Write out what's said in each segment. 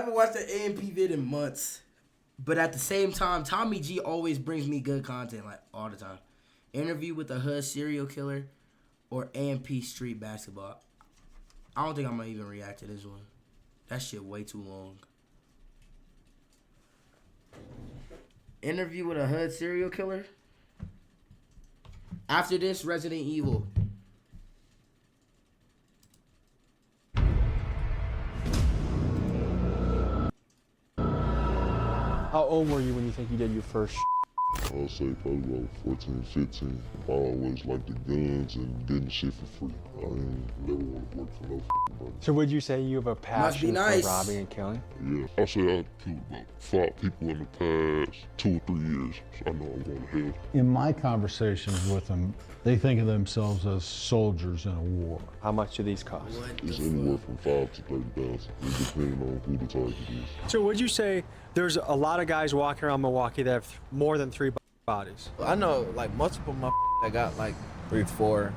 haven't watched an AMP vid in months. But at the same time, Tommy G always brings me good content, like, all the time. Interview with a hood serial killer or AMP street basketball. I don't think I'm going to even react to this one. That shit way too long. Interview with a hood serial killer. After this, Resident Evil. How old were you when you think you did your first? I'll say probably about 14, 15. I always liked the guns and getting shit for free. I ain't never want to work for no money. So would you say you have a passion nice. for robbing and killing? Yeah, I say I killed about 5 people in the past 2 or 3 years. So I know I'm going to hell. In my conversations with them, they think of themselves as soldiers in a war. How much do these cost? It's anywhere from 5 to 30,000, depending on who the target is. So would you say there's a lot of guys walking around Milwaukee that have more than 3 bodies? I know like multiple that got like 3, 4.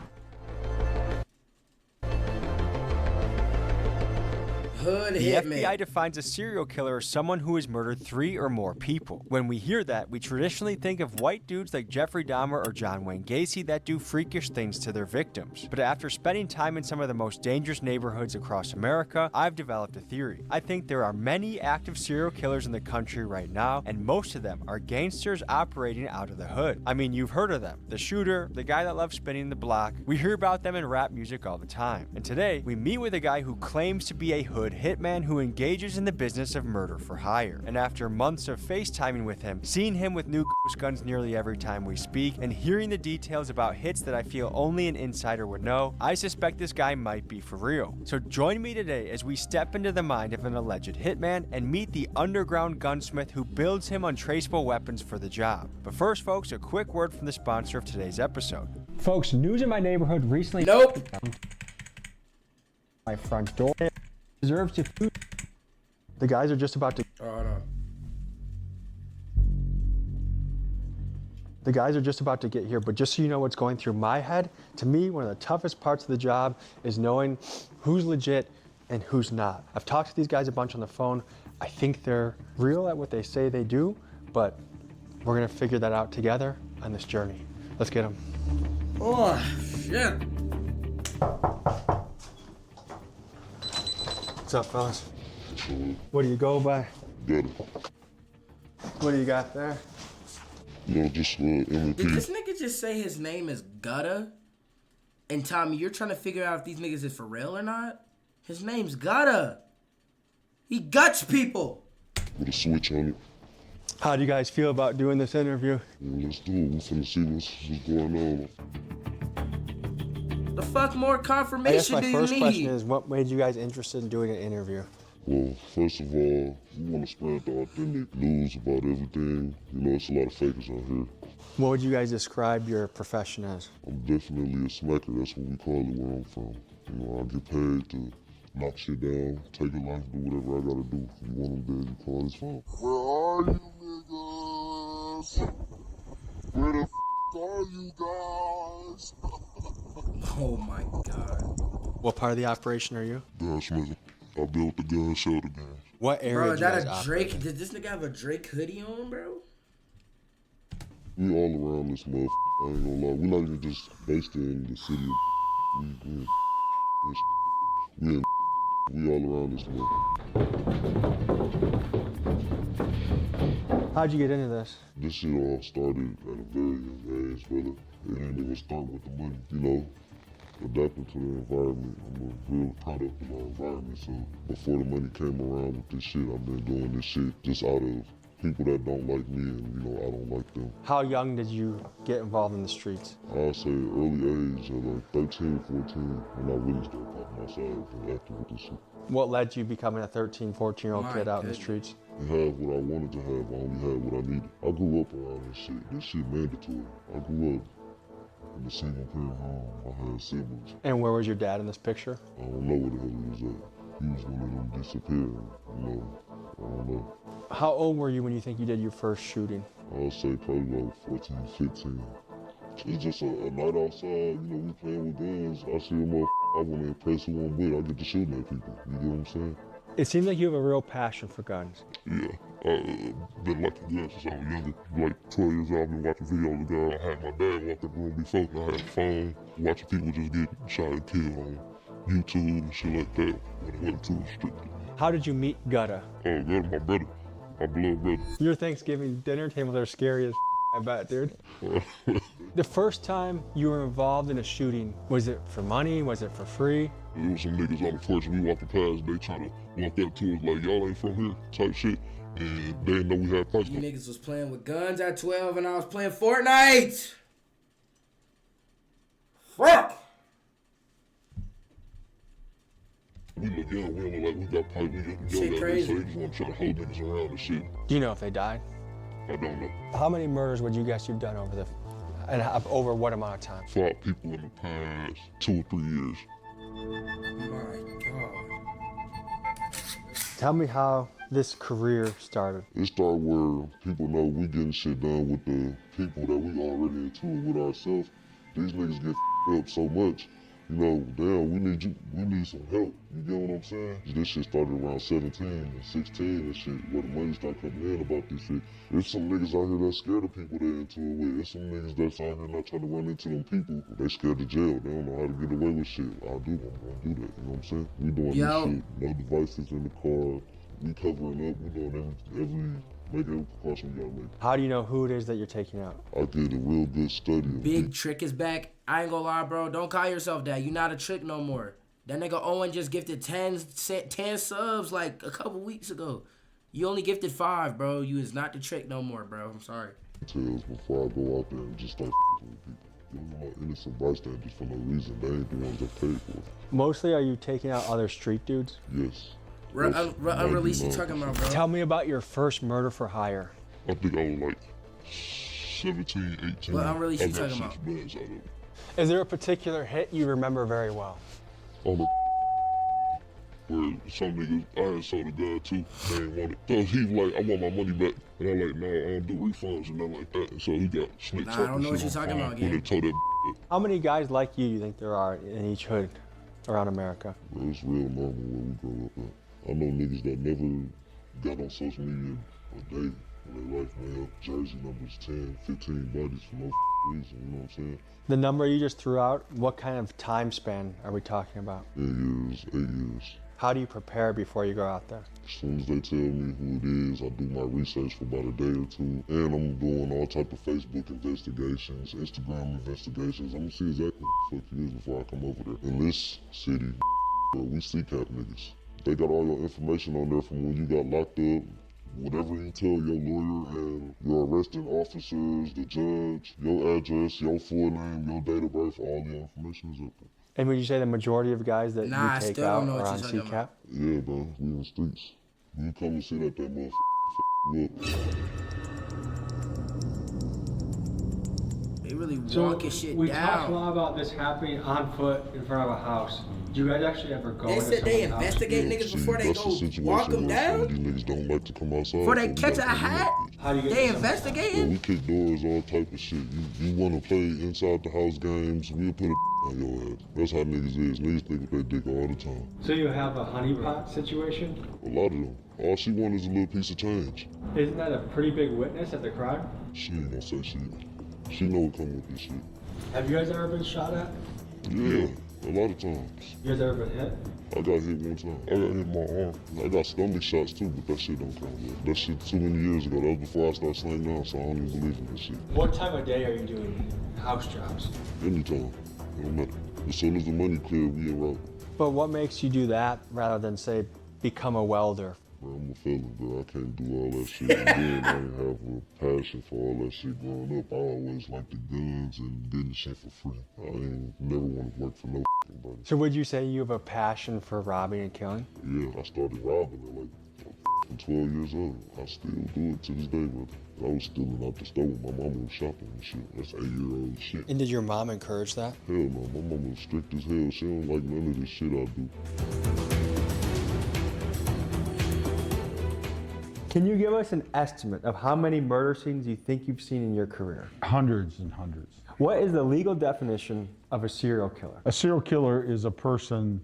Hood The hitman. FBI defines a serial killer as someone who has murdered 3 or more people. When we hear that, we traditionally think of white dudes like Jeffrey Dahmer or John Wayne Gacy that do freakish things to their victims. But after spending time in some of the most dangerous neighborhoods across America, I've developed a theory. I think there are many active serial killers in the country right now, and most of them are gangsters operating out of the hood. I mean, you've heard of them. The shooter, the guy that loves spinning the block. We hear about them in rap music all the time. And today, we meet with a guy who claims to be a hood hitman who engages in the business of murder for hire. And after months of FaceTiming with him, seeing him with new ghost guns nearly every time we speak, and hearing the details about hits that I feel only an insider would know, I suspect this guy might be for real. So join me today as we step into the mind of an alleged hitman and meet the underground gunsmith who builds him untraceable weapons for the job. But first, folks, a quick word from the sponsor of today's episode. Folks, news in my neighborhood recently. Nope. My front door deserves to. The guys are just about to. Hold on. The guys are just about to get here, but just so you know what's going through my head, to me, one of the toughest parts of the job is knowing who's legit and who's not. I've talked to these guys a bunch on the phone. I think they're real at what they say they do, but we're gonna figure that out together on this journey. Let's get them. Oh, shit. What's up, fellas? What do you go by? Better. What do you got there? You know, just Did MVP. this nigga just say his name is Gutta? And Tommy, you're trying to figure out if these niggas is for real or not? His name's Gutta. He guts people. With a switch on it. How do you guys feel about doing this interview? Yeah, let's do it. We finna see what's going on. The fuck more I guess confirmation my do you first need? question is, what made you guys interested in doing an interview? Well, first of all, we want to spread the authentic news about everything. You know, it's a lot of fakers out here. What would you guys describe your profession as? I'm definitely a smacker. That's what we call it where I'm from. You know, I get paid to knock shit down, take a life, do whatever I gotta do. If you want them dead, you call his phone. Where are you niggas? Where the are you guys? Oh my god. What part of the operation are you? Gunsmith. I built the gun, showed the gun. What area Bro, do is you guys that a operate Drake? in? Does this nigga have a Drake hoodie on, bro? We all around this motherfucker. I ain't gonna lie. We not even just based in the city of we all around this motherfucker. How'd you get into this? This shit all started at a very young age, brother. It ain't even start with the money, you know. Adapting to the environment. I'm a real product of my environment. So before the money came around with this shit, I've been doing this shit just out of people that don't like me and, you know, I don't like them. How young did you get involved in the streets? I'll say early age, at like 13, 14, when I really started popping outside and acting with this shit. What led to you becoming a 13, 14-year-old My kid out in the goodness. streets? I had what I wanted to have, I only had what I needed. I grew up around this shit. This shit mandatory. I grew up in a single parent home. I had siblings. And where was your dad in this picture? I don't know where the hell he was at. He was one of them disappearing, you know. I don't know. How old were you when you think you did your first shooting? I'll say probably like 14, 15. It's just a night outside, you know, we playing with guns. I see a motherfucker, I want to impress who I'm with, I get to shooting at people. You get what I'm saying? It seems like you have a real passion for guns. Yeah, I've been liking guns since I was younger. Like 12 years old, I've been watching videos of guns. I had my dad walk in the room before, and I had a phone watching people just get shot and killed on YouTube and shit like that when it wasn't too restricted. How did you meet Gutta? Oh, God, my brother, my blood brother. Your Thanksgiving dinner tables are scary as I bet, dude. The first time you were involved in a shooting, was it for money? Was it for free? There was some niggas on the porch we walking past, they trying to walk up to us like, y'all ain't from here, type shit. And they didn't know we had pipes. You niggas was playing with guns at 12 and I was playing Fortnite. Fuck! We look young, we don't look like we got pipe, we young, Shit young crazy. so they just want to try to hold niggas around and shit. Do you know if they died? I don't know. How many murders would you guess you've done over what amount of time? 5 people in the past 2 or 3 years. My God. Tell me how this career started. It started where people know we getting shit done with the people that we already into it with ourselves. These niggas get up so much. You know, damn, we need some help. You get what I'm saying? This shit started around 17 and 16 and shit, where the money started coming in about this shit. There's some niggas out here that's scared of people they into it with. There's some niggas that's out here not trying to run into them people. They scared of jail. They don't know how to get away with shit. I'm gonna do that. You know what I'm saying? We doing this shit. No devices in the car. We covering up. We doing every precaution we gotta make. How do you know who it is that you're taking out? I did a real good study. Big Trick is back. I ain't gonna lie, bro. Don't call yourself that. You not a Trick no more. That nigga Owen just gifted 10 subs like a couple weeks ago. You only gifted 5, bro. You is not the Trick no more, bro. I'm sorry. Details before I go out there and just start with people. You know, innocent bystanders for no reason. They ain't the ones that paid for it. Mostly, are you taking out other street dudes? Yes. Unreleased you talking about, bro? Tell me about your first murder for hire. I think I was like 17, 18. What unreleased you I got talking 6 about? bands out of it. Is there a particular hit you remember very well? On the where some niggas, I had sold a gun too, they ain't want it. So he was like, I want my money back. And I'm like, no, I don't do refunds and nothing like that. And so he got snitched Nah, I don't know what you're talking about, when they gang. told that up. How many guys like you think there are in each hood around America? Bro, it's real normal where we grow up at. I know niggas that never got on social media a day in their life, man. Jersey numbers 10, 15 bodies for no reason, you know what I'm saying? The number you just threw out, what kind of time span are we talking about? 8 years, 8 years. How do you prepare before you go out there? As soon as they tell me who it is, I do my research for about a day or 2. And I'm doing all type of Facebook investigations, Instagram investigations. I'm gonna see exactly what the fuck it is before I come over there. In this city, we CCAP niggas. They got all your information on there from when you got locked up. Whatever you tell your lawyer and your arresting officers, the judge, your address, your full name, your date of birth, all your information is up there. And would you say the majority of guys that Nah, I you take still out don't know are what on you're talking CCAP? about. Yeah, bro, we in the streets. We come and sit at that motherfucker, you up. They really walking shit we talked a down. lot about this happening on foot in front of a house. Do you guys actually ever go They into said they someone's house? investigate Yeah, niggas see, before they that's the go situation walk them where some down? of these niggas don't like to come outside. Before they so we catch a gotta come hat? out. How do you get They to someone's house? Yeah, investigating? we kick doors, all type of shit. You want to play inside the house games, we'll put a on your ass. That's how niggas is. Niggas think with their dick all the time. So you have a honeypot situation? A lot of them. All she wants is a little piece of change. Isn't that a pretty big witness at the crime? She ain't gonna say shit. She know what come with this shit. Have you guys ever been shot at? Yeah, a lot of times. You guys ever been hit? I got hit one time. I got hit in my arm. I got stomach shots too, but that shit don't count. Yet. That shit too many years ago. That was before I started slaying down, so I don't even believe in this shit. What time of day are you doing house jobs? Anytime. It don't matter. As soon as the money clear, we in route. But what makes you do that rather than, say, become a welder? Bro, I'm a felon, bro. I can't do all that shit. And then I ain't have a passion for all that shit growing up. I always liked the guns and getting shit for free. I ain't never want to work for no body. So would you say you have a passion for robbing and killing? Yeah, I started robbing at like 12 years old. I still do it to this day, brother. I was stealing out the store when my mama was shopping and shit. That's 8-year-old shit. And did your mom encourage that? Hell no, my mama was strict as hell. She don't like none of this shit I do. Can you give us an estimate of how many murder scenes you think you've seen in your career? Hundreds and hundreds. What is the legal definition of a serial killer? A serial killer is a person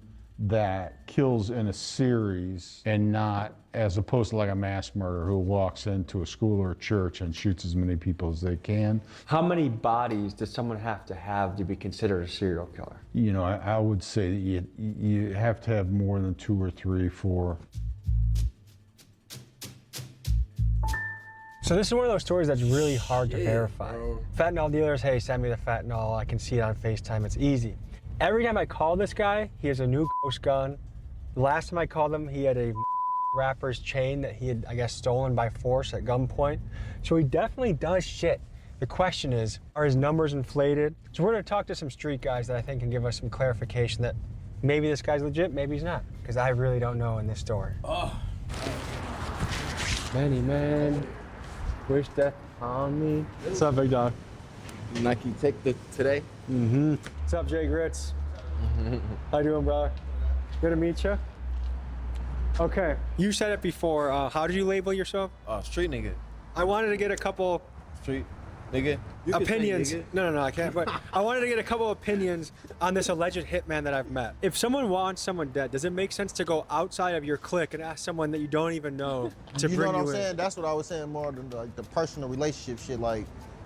that kills in a series and not as opposed to like a mass murderer who walks into a school or a church and shoots as many people as they can. How many bodies does someone have to be considered a serial killer? You know, I would say that you have to have more than 2 or 3, 4. So this is one of those stories that's really hard to verify. Bro. Fentanyl dealers, hey, send me the fentanyl. I can see it on FaceTime. It's easy. Every time I call this guy, he has a new ghost gun. The last time I called him, he had a rapper's chain that he had, I guess, stolen by force at gunpoint. So he definitely does shit. The question is, are his numbers inflated? So we're gonna talk to some street guys that I think can give us some clarification that maybe this guy's legit, maybe he's not. Because I really don't know in this story. Oh. Many men wish death on me. What's up, big dog? Nike take the today. Mm-hmm. What's up, Jay Gritz? How you doing, brother? Good to meet you. Okay, you said it before. How did you label yourself? Street nigga. I wanted to get a couple Street nigga. You can say opinions. nigga. No, I can't. But I wanted to get a couple opinions on this alleged hitman that I've met. If someone wants someone dead, does it make sense to go outside of your clique and ask someone that you don't even know to You bring know what I'm you saying? in? That's what I was saying more than like the personal relationship shit. Like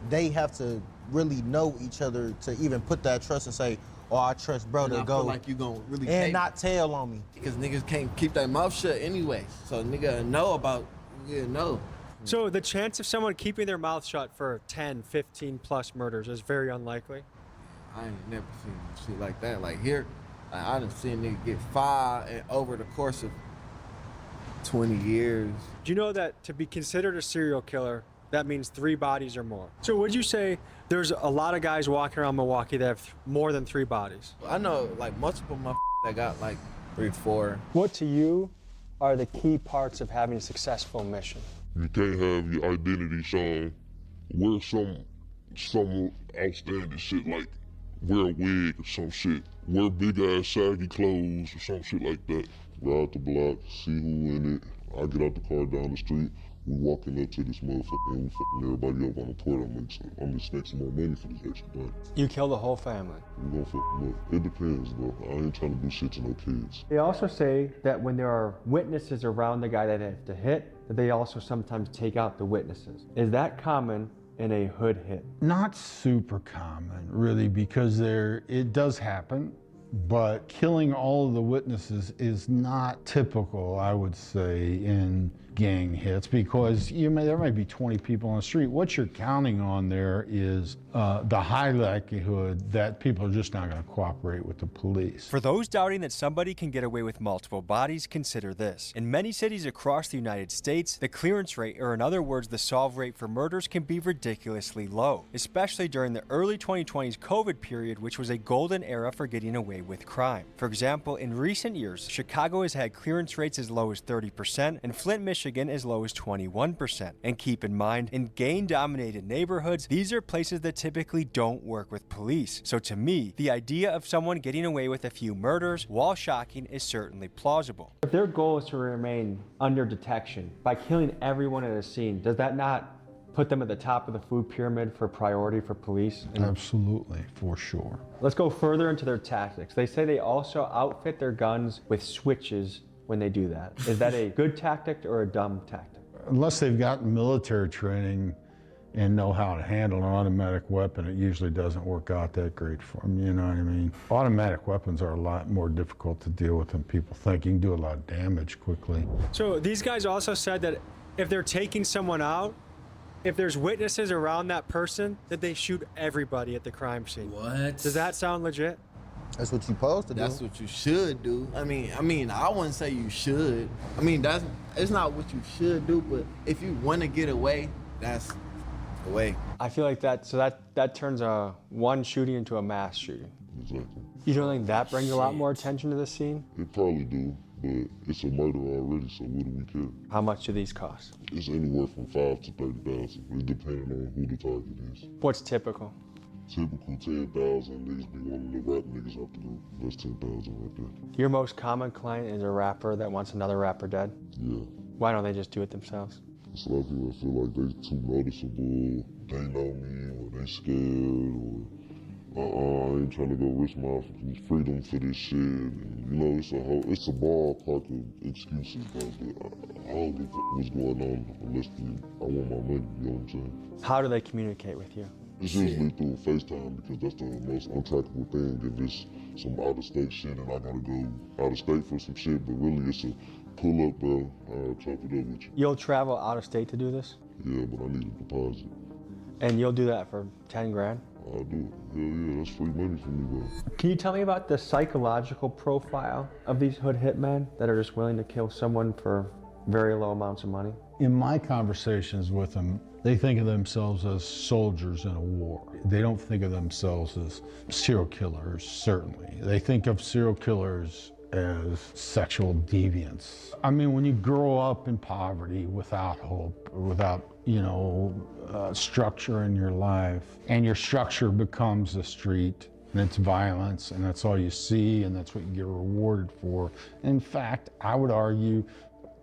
they have to really know each other to even put that trust and say, "Oh, I trust bro to And I go," feel like you gonna really and pay not tell on me. because niggas can't keep their mouth shut anyway. So nigga know about know. So the chance of someone keeping their mouth shut for 10, 15 plus murders is very unlikely. I ain't never seen shit like that. Like here, I done seen niggas get 5 and over the course of 20 years. Do you know that to be considered a serial killer, that means 3 bodies or more? So would you say there's a lot of guys walking around Milwaukee that have more than 3 bodies? I know like multiple motherfuckers that got like 3, 4. What to you are the key parts of having a successful mission? You can't have your identity shown. Wear some outstanding shit like wear a wig or some shit. Wear big ass saggy clothes or some shit like that. Ride the block, see who in it. I get out the car down the street. We walking up to this motherfucker and we fucking everybody up on the port. I'm just make some more money for this extra body. You kill the whole family. We gonna fuck them up. It depends, bro. I ain't trying to do shit to no kids. They also say that when there are witnesses around the guy that they have to hit, that they also sometimes take out the witnesses. Is that common in a hood hit? Not super common, really, because it does happen, but killing all of the witnesses is not typical, I would say, in gang hits, because there might be 20 people on the street. What you're counting on there is the high likelihood that people are just not going to cooperate with the police. For those doubting that somebody can get away with multiple bodies, consider this. In many cities across the United States, the clearance rate, or in other words, the solve rate for murders, can be ridiculously low, especially during the early 2020s COVID period, which was a golden era for getting away with crime. For example, in recent years, Chicago has had clearance rates as low as 30%, and Flint, Michigan as low as 21%. And keep in mind, in gang-dominated neighborhoods, these are places that typically don't work with police. So to me, the idea of someone getting away with a few murders, while shocking, is certainly plausible. If their goal is to remain under detection by killing everyone at a scene, does that not put them at the top of the food pyramid for priority for police? Absolutely, for sure. Let's go further into their tactics. They say they also outfit their guns with switches when they do that. Is that a good tactic or a dumb tactic? Unless they've gotten military training and know how to handle an automatic weapon, it usually doesn't work out that great for them, you know what I mean? Automatic weapons are a lot more difficult to deal with than people think. You can do a lot of damage quickly. So these guys also said that if they're taking someone out, if there's witnesses around that person, that they shoot everybody at the crime scene. What? Does that sound legit? That's what you supposed to do. That's what you should do. I mean, I wouldn't say you should. I mean, it's not what you should do, but if you want to get away, that's the way. I feel like that turns a one shooting into a mass shooting. Exactly. You don't think that brings a lot more attention to the scene? It probably do, but it's a murder already, so what do we care? How much do these cost? It's anywhere from 5 to 30,000. It depends on who the target is. What's typical? Typical 10,000, niggas be one of the rap niggas out the group. That's 10,000 right there. Your most common client is a rapper that wants another rapper dead? Yeah. Why don't they just do it themselves? It's a lot of people that feel like they too noticeable, they know me, or they scared, I ain't trying to go risk my freedom for this shit. And, you know, it's a ballpark of excuses, bro. But I don't give a fuck what's going on unless I want my money. You know what I'm saying? How do they communicate with you? It's usually through FaceTime because that's the most untrackable thing. If it's some out of state shit and I gotta go out of state for some shit, but really it's a pull up, bro. I'll chop it up with you. You'll travel out of state to do this? Yeah, but I need a deposit. And you'll do that for 10 grand? I'll do it. Hell yeah, that's free money for me, bro. Can you tell me about the psychological profile of these hood hitmen that are just willing to kill someone for very low amounts of money? In my conversations with them, they think of themselves as soldiers in a war. They don't think of themselves as serial killers, certainly. They think of serial killers as sexual deviants. I mean, when you grow up in poverty without hope, or without, structure in your life, and your structure becomes the street, and it's violence, and that's all you see, and that's what you get rewarded for. In fact, I would argue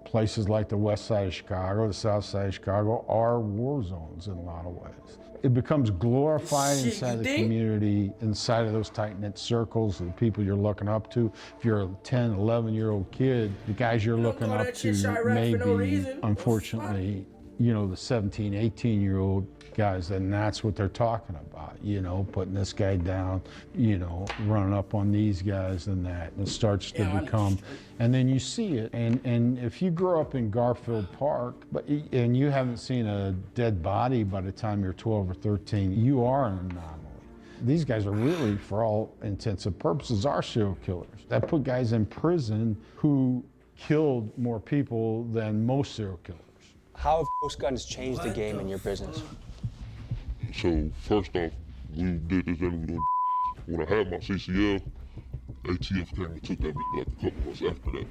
places like the west side of Chicago, the south side of Chicago are war zones in a lot of ways. It becomes glorified inside the community, inside of those tight-knit circles of the people you're looking up to. If you're a 10, 11-year-old kid, the guys you're looking up to may be, unfortunately, the 17, 18-year-old guys, and that's what they're talking about, putting this guy down, running up on these guys and that. And it starts to become, and then you see it. And if you grow up in Garfield Park, and you haven't seen a dead body by the time you're 12 or 13, you are an anomaly. These guys are really, for all intents and purposes, are serial killers. That put guys in prison who killed more people than most serial killers. How have ghost guns changed the game in your business? So first off, we did this interview. When I had my CCL, ATF came and took that like a couple months after that.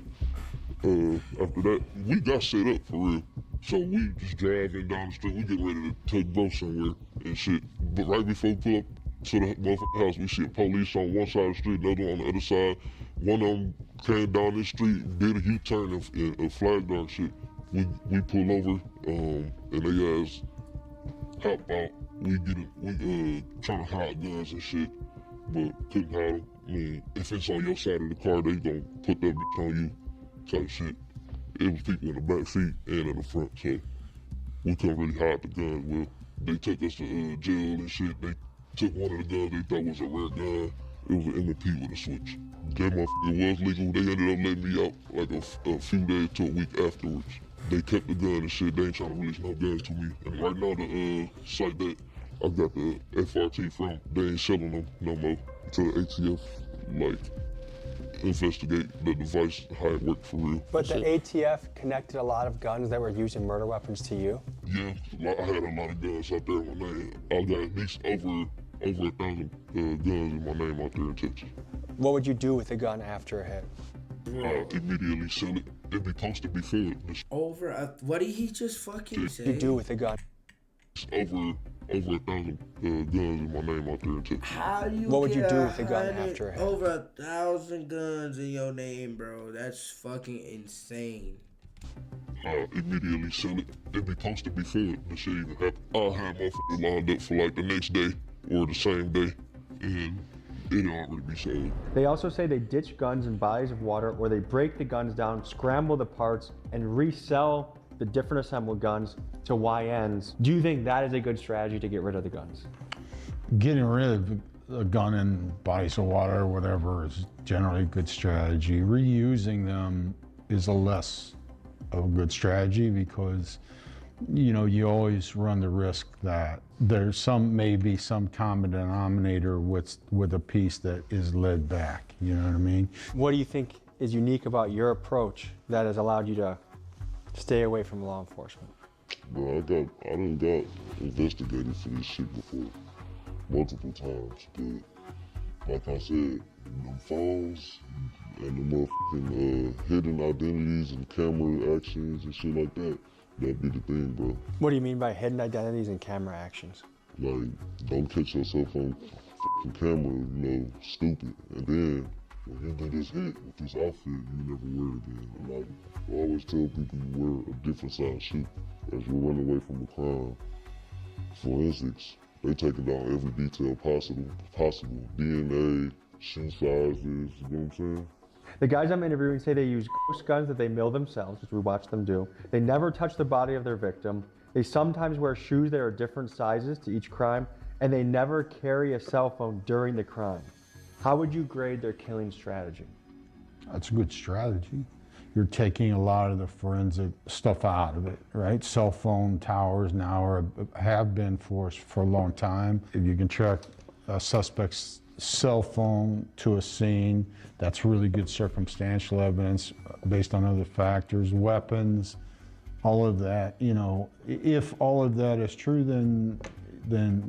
After that, we got set up for real. So we just driving down the street, we getting ready to take bro somewhere and shit. But right before we pull up to the motherfucking house, we see police on one side of the street, another on the other side. One of them came down this street, did a U-turn and flagged our shit. We pull over, and they ass hop out. We trying to hide guns and shit, but couldn't hide them. I mean, if it's on your side of the car, they gonna put that bitch on you, type shit. It was people in the back seat and in the front, so we couldn't really hide the guns. Well, they took us to jail and shit. They took one of the guns they thought was a rare gun. It was an M&P with a switch. That motherfucker was legal. They ended up letting me out like a few days to a week afterwards. They kept the gun and shit. They ain't trying to release no guns to me. And right now, the site that I got the FRT from, they ain't selling them no more to the ATF, investigate the device, how it worked for real. But the ATF connected a lot of guns that were used in murder weapons to you? Yeah, I had a lot of guns out there in my name. I got at least over 1,000 guns in my name out there in Texas. What would you do with a gun after a hit? Immediately sell it. It'd be posted before it. What did he just fucking say? What would you do with a gun? Over 1,000 guns in my name out there in Texas. How you What would you do with a gun after a hit? Over 1,000 guns in your name, bro. That's fucking insane. Immediately sell it. It'd be posted before the shit even happened. I'll have motherfuckers lined up for like the next day or the same day, and it'll already be sold. They also say they ditch guns in bodies of water, or they break the guns down, scramble the parts, and resell the different assembled guns to YNs. Do you think that is a good strategy to get rid of the guns? Getting rid of a gun in bodies of water or whatever is generally a good strategy. Reusing them is a less of a good strategy because you always run the risk that there's maybe some common denominator with a piece that is led back. You know what I mean? What do you think is unique about your approach that has allowed you to stay away from law enforcement? Bro, I done got investigated for this shit before, multiple times. But like I said, them phones and the motherfucking hidden identities and camera actions and shit like that, that'd be the thing, bro. What do you mean by hidden identities and camera actions? Like, don't catch yourself on fucking camera, stupid. And then, when you do this hit with this outfit, you never wear it again. And like, I always tell people you wear a different size shoe as you run away from a crime. For instance, They taking down every detail possible. DNA, shoe sizes, you know what I'm saying? The guys I'm interviewing say they use ghost guns that they mill themselves, which we watch them do. They never touch the body of their victim. They sometimes wear shoes that are different sizes to each crime, and they never carry a cell phone during the crime. How would you grade their killing strategy? That's a good strategy. You're taking a lot of the forensic stuff out of it, right? Cell phone towers now have been for a long time. If you can track a suspect's cell phone to a scene, that's really good circumstantial evidence based on other factors, weapons, all of that. You know, if all of that is true, then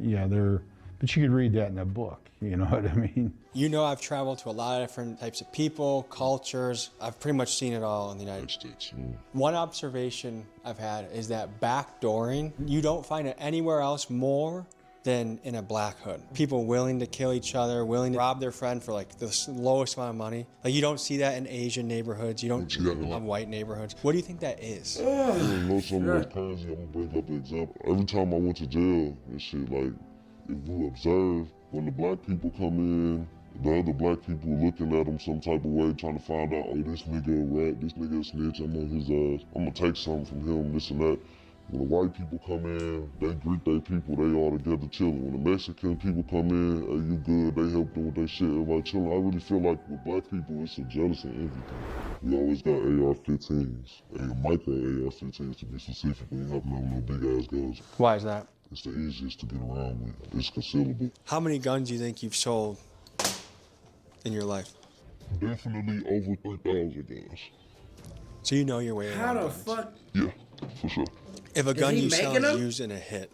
yeah, but you could read that in a book, you know what I mean? You know, I've traveled to a lot of different types of people, cultures. I've pretty much seen it all in the United States. One observation I've had is that backdooring, you don't find it anywhere else more than in a black hood. People willing to kill each other, willing to rob their friend for like the lowest amount of money. Like, you don't see that in Asian neighborhoods. You don't see that in white neighborhoods. What do you think that is? You know something that's crazy? I'm gonna bring up an example. Every time I went to jail and shit, like, if you observe, when the black people come in, the other black people looking at them some type of way, trying to find out, oh, this nigga a rat, this nigga a snitch, I'm on his ass, I'm gonna take something from him, this and that. When the white people come in, they greet their people, they all together chilling. When the Mexican people come in, hey, you good, they help them with their shit, everybody chilling. I really feel like with black people, it's a jealousy and everything. We always got AR-15s, micro AR-15s to be specific. We ain't have no big ass guns. Why is that? It's the easiest to get around with. It's concealable. How many guns do you think you've sold in your life? Definitely over 3,000 guns. So you know your way around How the guns. fuck? Yeah, for sure. If a gun he you sell making is them? used in a hit,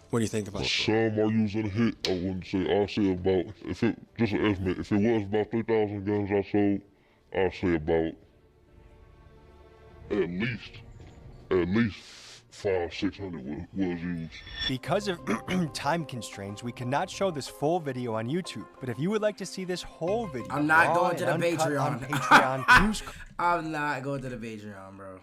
what do you think about it? Some are using a hit. I wouldn't say. I'll say about, if it just an estimate. If it was about 3,000 guns I sold, I'll say about at least 500-600 was used. Because of time constraints, we cannot show this full video on YouTube. But if you would like to see this whole video, I'm not going to the Patreon. Patreon. Patreon, I'm not going to the Patreon, bro.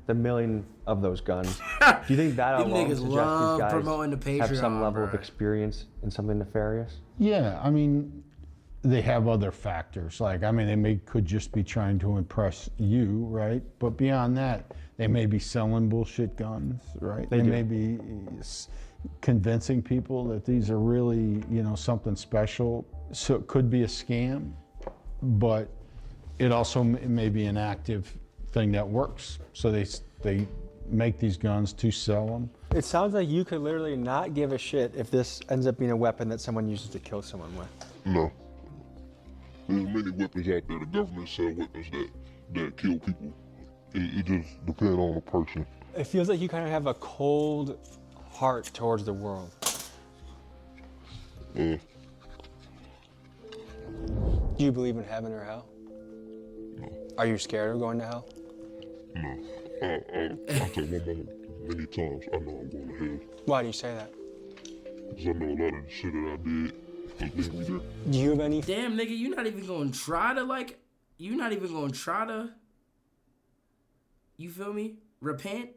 the million of those guns, do you think that These alone niggas suggests love these guys promoting the have some Patreon, level of bro. experience in something nefarious? Yeah, I mean, they have other factors. Like, I mean, could just be trying to impress you, right? But beyond that, they may be selling bullshit guns, right? They may be convincing people that these are really, you know, something special. So it could be a scam, but it also may be an active thing that works. So they make these guns to sell them. It sounds like you could literally not give a shit if this ends up being a weapon that someone uses to kill someone with. No. There's many weapons out there. The government sell weapons that kill people. It just depends on the person. It feels like you kind of have a cold heart towards the world. Uh, Do you believe in heaven or hell? No. Are you scared of going to hell? No. I told my mama many times, I know I'm going to hell. Why do you say that? Because I know a lot of the shit that I did could lead me there. Do you have any? Damn, nigga, you not even gonna try to, like, you feel me? Repent?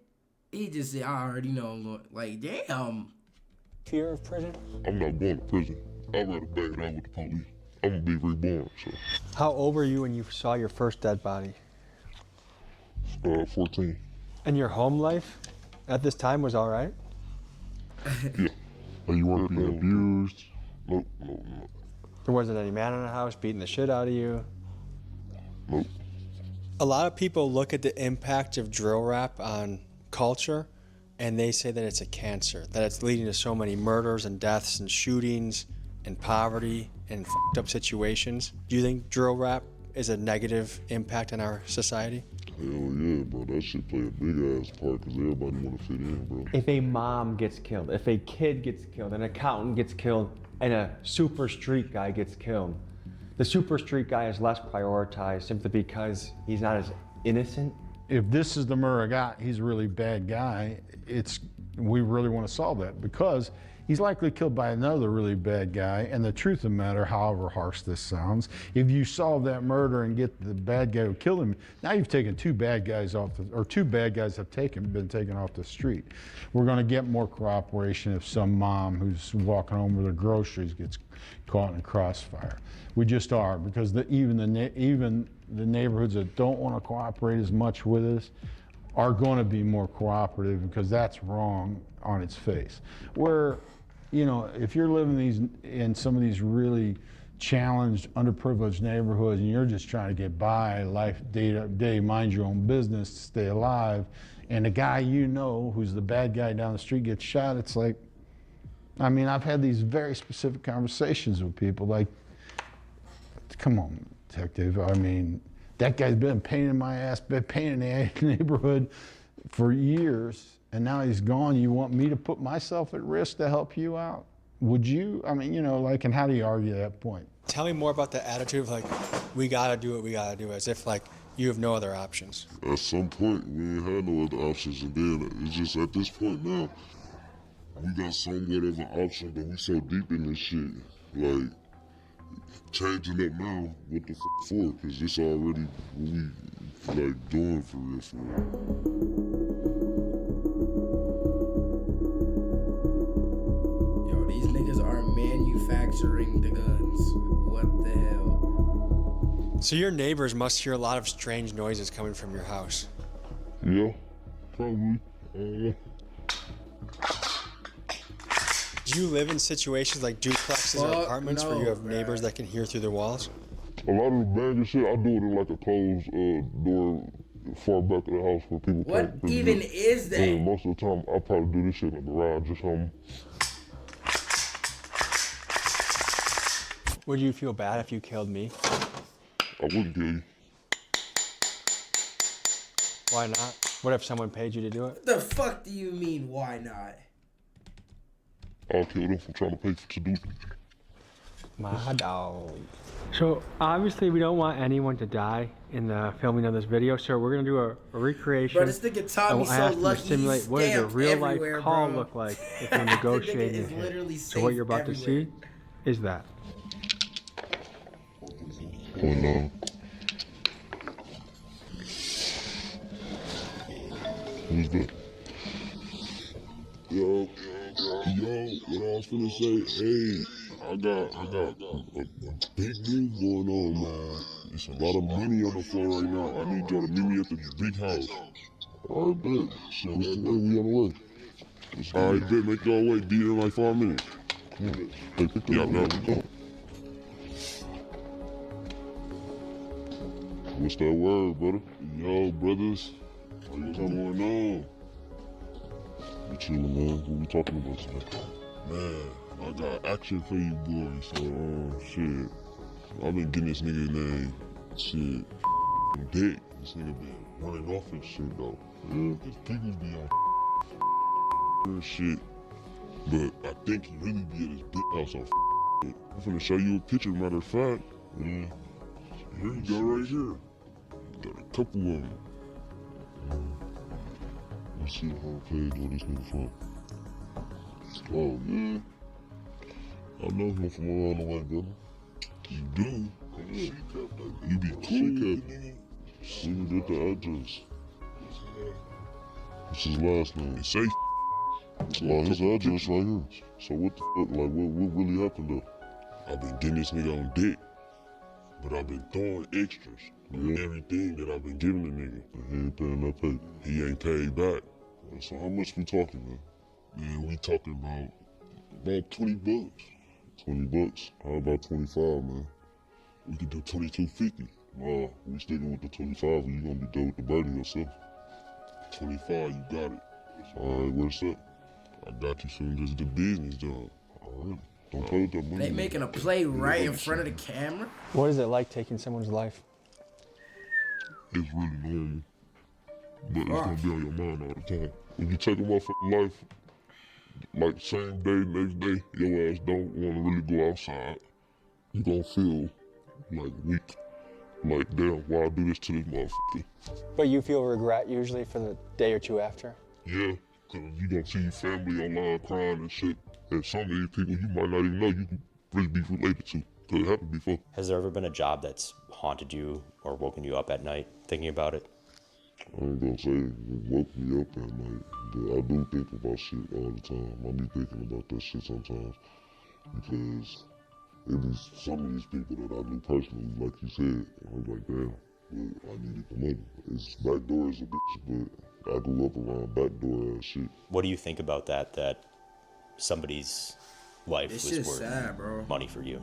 He just said, I already know I'm going, like, damn. Fear of prison? I'm not going to prison. I'd rather bang it out with the police. I'm gonna be reborn, so. How old were you when you saw your first dead body? 14. And your home life at this time was all right? Yeah. And you weren't being abused? Nope. There wasn't any man in the house beating the shit out of you? Nope. A lot of people look at the impact of drill rap on culture and they say that it's a cancer, that it's leading to so many murders and deaths and shootings and poverty and fucked up situations. Do you think drill rap is a negative impact on our society? Hell yeah, bro. That shit play a big ass part because everybody want to fit in, bro. If a mom gets killed, if a kid gets killed, an accountant gets killed, and a super street guy gets killed, the super street guy is less prioritized simply because he's not as innocent. If this is the murder guy, he's a really bad guy, we really want to solve that because he's likely killed by another really bad guy. And the truth of the matter, however harsh this sounds, if you solve that murder and get the bad guy who killed him, now you've taken two bad guys off or two bad guys have been taken off the street. We're going to get more cooperation if some mom who's walking home with her groceries gets caught in a crossfire. We just are, because even the neighborhoods that don't want to cooperate as much with us are going to be more cooperative, because that's wrong on its face. Where, you know, if you're living in some of these really challenged, underprivileged neighborhoods, and you're just trying to get by life day to day, mind your own business, stay alive, and the guy you know who's the bad guy down the street gets shot, it's like, I mean, I've had these very specific conversations with people like, come on, detective, I mean, that guy's been a pain in my ass, been a pain in the neighborhood for years, and now he's gone. You want me to put myself at risk to help you out? Would you? I mean, you know, like, and how do you argue that point? Tell me more about the attitude of like, we gotta do what we gotta do, as if like you have no other options. At some point, we ain't had no other options, and then it's just at this point now, we got somewhat of an option, but we so deep in this shit, like, changing up now, what the for? Because this already what we, like, doing for real, for real. Yo, these niggas are manufacturing the guns. What the hell? So your neighbors must hear a lot of strange noises coming from your house. Yeah, probably. Do you live in situations like duplexes or apartments where you have neighbors that can hear through the walls? A lot of the banging shit, I do it in like a closed door far back of the house where people can't. What even is that? And most of the time, I probably do this shit in the garage or something. Would you feel bad if you killed me? I wouldn't kill you. Why not? What if someone paid you to do it? What the fuck do you mean, why not? I'll kill them for trying to pay to do it. My dog. So obviously we don't want anyone to die in the filming of this video, so we're gonna do a recreation. Bro, this nigga Tommy so lucky simulate what does a real life call bro. look like if you're negotiating is literally it. So what you're about everywhere. to see is that. Oh no. Who's that? Yo, what I was finna say, hey, I got a big move going on, man. There's a lot of money on the floor right now. I need y'all to meet me at the big house. All right, bet. So what's the way? We on the way. All right, bet. Make y'all wait. Be there in like 5 minutes. Come on. Hey, pick the up now. What's that word, brother? Yo, brothers. What's going on? We chillin', man. What we talking about today? Man, I got action for you boys. So, shit. I've been getting this nigga name, shit, dick. This nigga been running off and shit, though. Yeah, cause people be on and shit. But I think he really be at his big house on shit. I'm finna show you a picture, matter of fact. Yeah. Here you go, right here. Got a couple of them. Let's see the whole page where this nigga from. Oh, yeah. I know him from around the way, brother. You do? Yeah. You be cool. See me get the address. What's his last name? Say well, his address right here. So what the fuck, like, what really happened though? I've been getting this nigga on dick, but I've been throwing extras on everything that I've been giving the nigga. He ain't paying that pay. He ain't paid back. So how much we talking, man? Man, we talking about 20 bucks. 20 bucks? How about 25, man? We could do 22.50. Nah, we sticking with the 25 or you gonna be done with the birdie yourself. 25, you got it. Alright, where's that? I got you soon as the business done. Alright. Don't play with that money. They making a play right in front of the camera? What is it like taking someone's life? It's really normal. But it's gonna be on your mind all the time. When you take a motherfucking life, like same day, next day, your ass don't wanna really go outside. You gonna feel like weak. Like, damn, why I do this to this motherfucker? But you feel regret usually for the day or two after? Yeah, cause you gonna see your family online crying and shit. And some of these people you might not even know you can really be related to, because it happened before. Has there ever been a job that's haunted you or woken you up at night thinking about it? I ain't gonna say it woke me up at night, but I do think about shit all the time. I be thinking about that shit sometimes, because it be some of these people that I knew personally, like you said, I was like, damn, but I needed the money. It's backdoor is a bitch, but I grew up around backdoor ass shit. What do you think about that somebody's life It's was just worth sad, bro. money for you?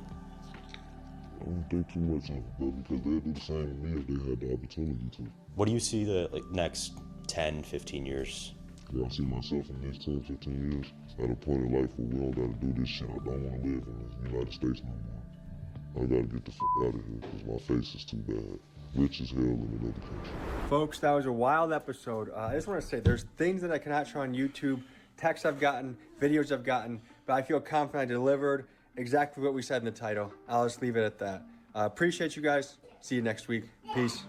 I don't think too much of it, but because they'll do the same to me if they had the opportunity to. What do you see the next 10, 15 years? Yeah, I see myself in the next 10, 15 years at a point in life where we don't gotta do this shit. I don't wanna live in the United States no more. I gotta get the fuck out of here because my face is too bad. Rich as hell in another country. Folks, that was a wild episode. I just want to say there's things that I cannot show on YouTube, texts I've gotten, videos I've gotten, but I feel confident I delivered exactly what we said in the title. I'll just leave it at that. Appreciate you guys. See you next week. Peace.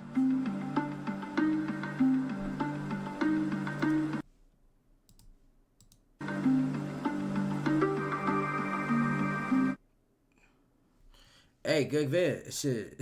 Hey, good vid. Shit.